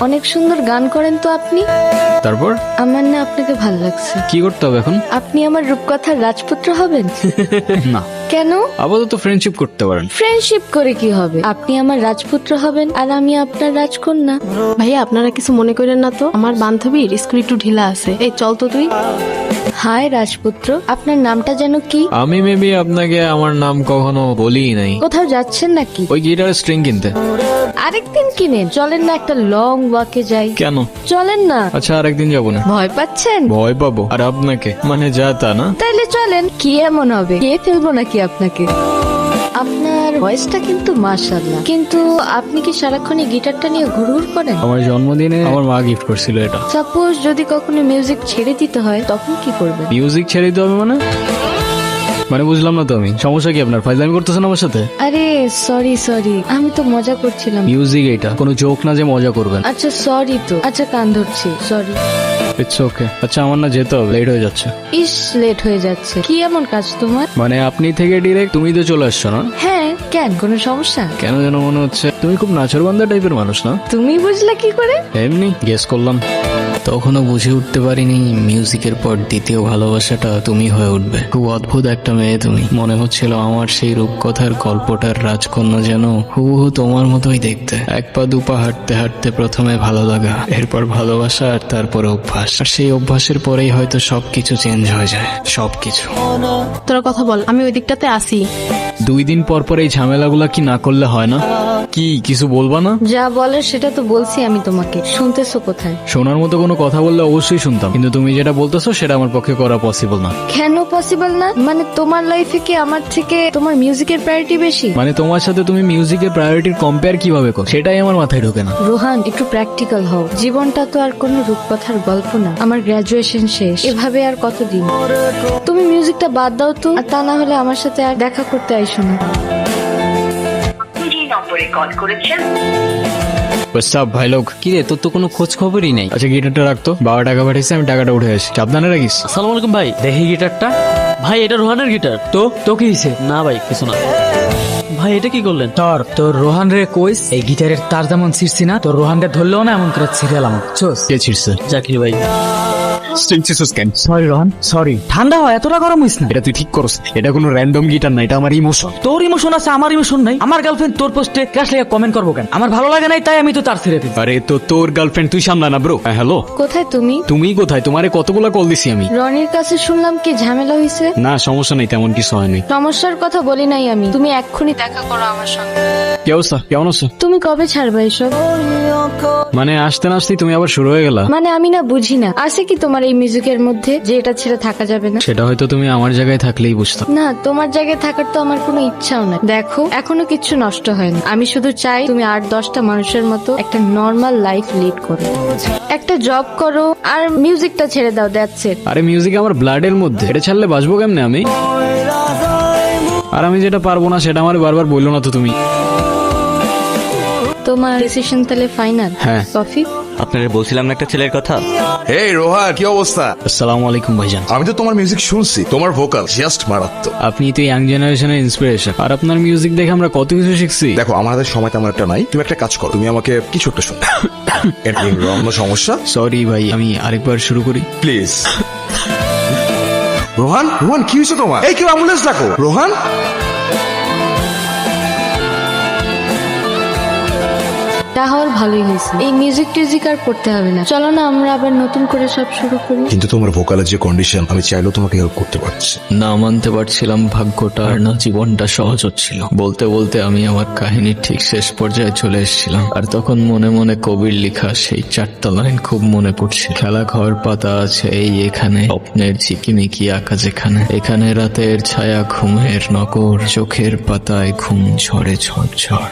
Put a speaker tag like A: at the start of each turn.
A: অনেক সুন্দর গান করেন তো আপনি।
B: তারপর
A: আমার না আপনাকে ভাল লাগছে।
B: কি করতে হবে এখন?
A: আপনি আমার রূপকথার রাজপুত্র হবেন।
B: না,
A: কেন?
B: আপাতত ফ্রেন্ডশিপ করতে পারেন।
A: ফ্রেন্ডশিপ করে কি হবে? আপনি আমার রাজপুত্র হবেন আর আমি আপনার রাজকন্যা।
C: ভাইয়া আপনারা কিছু মনে করেন না তো, আমার বান্ধবীর স্কুল একটু ঢিলা আছে। এই চল তো তুই।
A: হায় রাজপুত্র, আপনার নামটা যেন কি?
B: আমি মেবি আপনাকে আমার নাম কখনো বলি নাই।
A: কোথাও যাচ্ছেন নাকি?
B: ওই গিটারের স্ট্রিং কিনতে।
A: আরেকদিন কিনেন, চলেন না একটা লং ওয়াকে যাই।
B: কেন?
A: চলেন না।
B: আচ্ছা, আরেকদিন যাবো না।
A: ভয় পাচ্ছেন?
B: ভয় পাবো? আর আপনাকে মানে যা তা না।
A: তাইলে চলেন। কি এমন হবে, কে ফেলবো নাকি আপনাকে? আপনার ভয়েসটা কিন্তু মাশাআল্লাহ, কিন্তু আপনি কি সারাক্ষণ এই গিটারটা নিয়ে ঘুরঘুর করেন?
B: আমার জন্মদিনে আমার মা গিফট করছিল এটা।
A: সাপোজ যদি কখনো মিউজিক ছেড়ে দিতে হয় তখন কি করবেন?
B: মিউজিক ছেড়ে দিতে হবে মানে বুঝলাম না তো আমি। সমস্যা কি আপনার? ফাইজলামি করতেছেন আমার সাথে?
A: আরে সরি, আমি তো মজা করছিলাম।
B: মিউজিক এটা কোনো জোক না যে মজা করবেন।
A: আচ্ছা সরি তো, আচ্ছা কান ধরছি, সরি।
B: It's okay. আচ্ছা, আমার না যেতে হবে, লেট হয়ে যাচ্ছে।
A: ইস, লেট হয়ে যাচ্ছে। কি এমন কাজ তোমার?
B: মানে আপনি থেকে ডিরেক্ট তুমি তো চলে আসছো না?
A: হ্যাঁ, কেন, কোনো সমস্যা?
B: কেন যেন মনে হচ্ছে তুমি খুব নাচরবান্ধা টাইপের মানুষ না?
A: তুমি বুঝলা কি করে?
B: এমনি গেস করলাম। তখনও বুঝে উঠতে পারিনি মিউজিকের পর দ্বিতীয় ভালোবাসাটা তুমি হয়ে উঠবে। খুব অদ্ভুত একটা মেয়ে তুমি। মনে হচ্ছিল আমার সেই রূপকথার গল্পটার রাজকন্যা যেন হুবহু তোমার মতোই দেখতে। এক পা দুপা হাঁটতে হাঁটতে প্রথমে ভালো লাগা, এরপর ভালোবাসা, আর তারপরে অভ্যাস। আর সেই অভ্যাসের পরেই হয়তো সবকিছু চেঞ্জ হয়ে যায়, সবকিছু।
C: তোরা কথা বল, আমি ওই দিকটাতে আসি।
B: 2 দিন পর পর এই ঝামেলাগুলা কি না করলে হয় না? কি কিছু বলবা না?
A: যা বলার সেটা তো বলছি আমি তোমাকে, শুনতেছো কোথায়?
B: শোনার মতো কোনো কথা বললে অবশ্যই শুনতাম, কিন্তু তুমি যেটা বলতেছো সেটা আমার পক্ষে করা পসিবল না।
A: কেন পসিবল না? মানে তোমার লাইফে কি আমার থেকে তোমার মিউজিকের প্রায়োরিটি বেশি?
B: মানে তোমার সাথে তুমি মিউজিকের প্রায়োরিটির কম্পেয়ার কিভাবে করো সেটাই আমার মাথায় ঢোকে না।
A: রোহান, একটু প্র্যাকটিক্যাল হও। জীবনটা তো আর কোনো রূপকথার গল্প না। আমার গ্রাজুয়েশন শেষ, এভাবে আর কতদিন? তুমি মিউজিকটা বাদ দাও তো, আর তা না হলে আমার সাথে আর দেখা করতে আইসো না।
B: ভাই লোক
D: কি রে, তোর তো কোনো খোঁজ খবরই নেই।
B: আচ্ছা, গিটারটা রাখতো। বাবা টাকা পাঠিয়েছে, আমি টাকাটা উঠে আসি। সাবধানে রাখিস।
D: আসসালামু আলাইকুম ভাই, দেখি গিটারটা। ভাই এটা রোহানের গিটার। তো কি হয়েছে? না ভাই কিছু না। ভাই এটা কি করলেন?
E: তোর রোহান রে কইস এই গিটারের তার যেমন ছিড়ছি না, তোর রোহানকে ধরলেও না এমন করে ছিড়াল আমার।
B: কে ছিড়ছে?
D: জাকির ভাই।
E: Sorry Rohan, sorry. ঠান্ডা হয়, এতটা গরম হইস না।
B: এটা তুই ঠিক করস। এটা কোনো র্যান্ডম গিটার না, এটা আমার ইমোশন।
E: তোর ইমোশন আছে, আমার ইমোশন নাই। আমার গার্লফ্রেন্ড তোর পোস্টে ক্রাশ লেগে কমেন্ট করবো কেন? আমার ভালো লাগে নাই, তাই আমি তো তার ছেড়ে দিই।
B: আরে তো তোর গার্লফ্রেন্ড তুই সামলা না ব্রো। হ্যালো,
A: কোথায় তুমি?
B: তুমি কোথায়? তোমারে কতগুলা কল দিছি আমি।
A: রনির কাছে শুনলাম কি ঝামেলা হয়েছে।
B: না সমস্যা নেই, তেমন কিছু হয়নি।
A: সমস্যার কথা বলি নাই আমি, তুমি এক্ষুনি দেখা করো আমার সঙ্গে।
B: কি অবস্থা, কেমন আছো?
A: তুমি কবে ছাড়বে এসব?
B: মানে আসতে না আসতেই তুমি আবার শুরু হয়ে গেলা।
A: মানে আমি না বুঝি না, আছে কি তোমার এই মিউজিকের মধ্যে যে এটা ছেড়ে থাকা যাবে না?
B: সেটা হয়তো তুমি আমার জায়গায় থাকলেই বুঝতাম।
A: না, তোমার জায়গায় থাকার তো আমার কোনো ইচ্ছাও নাই। দেখো, এখনো কিচ্ছু নষ্ট হয়নি। আমি শুধু চাই তুমি 8-10টা মানুষের মতো একটা নর্মাল লাইফ লিড করো, একটা জব করো, আর মিউজিকটা ছেড়ে দাও। That's it.
B: আরে মিউজিক আমার ব্লাডের মধ্যে, এটা ছাড়লে বাঁচবো কেমনে আমি? আর আমি যেটা পারবো না সেটা আমার বারবার বললো না তো তুমি।
A: তোমার ডিসিশন তাহলে ফাইনাল?
B: হ্যাঁ।
A: কফি?
F: আপনারা বলছিলাম না একটা ছেলের কথা।
G: এই রোহান, কি অবস্থা?
B: আসসালামু আলাইকুম ভাইজান।
G: আমি তো তোমার মিউজিক শুনছি, তোমার ভোকাল জাস্ট মারাত্মক।
B: আপনি তো ইয়াং জেনারেশনের ইন্সপিরেশন, আর আপনার মিউজিক দেখে আমরা কত কিছু শিখছি।
G: দেখো, আমার হাতে সময় তেমন একটা নাই। তুমি একটা কাজ করো, তুমি আমাকে কিছু একটা শোনো। কোনো সমস্যা?
B: সরি ভাই, আমি আরেকবার শুরু করি
G: প্লিজ। রোহান, রোহান কি হয়েছে তোমার? এই কেউ অ্যাম্বুলেন্স ডাকো। রোহান,
A: তাহলে ভালোই হয়েছে। এই মিউজিক টিউজিক আর করতে হবে না। চলো না আমরা আবার নতুন করে সব শুরু করি।
G: কিন্তু তোমার ভোকালের যে কন্ডিশন, আমি চাইলেও তোমাকে হেল্প করতে পারছি।
B: না মানতে পারছিলাম ভাগ্যটা, আর না জীবনটা সহজ হচ্ছিল। বলতে বলতে আমি আমার কাহিনীর ঠিক শেষ পর্যায়ে চলে এসেছিলাম, আর তখন মনে মনে কবির লেখা সেই 4টা লাইন খুব মনে পড়ছে। খেলা ঘর পাতা আছে এই এখানে, স্বপ্নের ঝিকিমিকি আঁকা যেখানে, এখানে রাতের ছায়া ঘুমের নগর, চোখের পাতায় ঘুম ঝরে ঝড় ঝড়।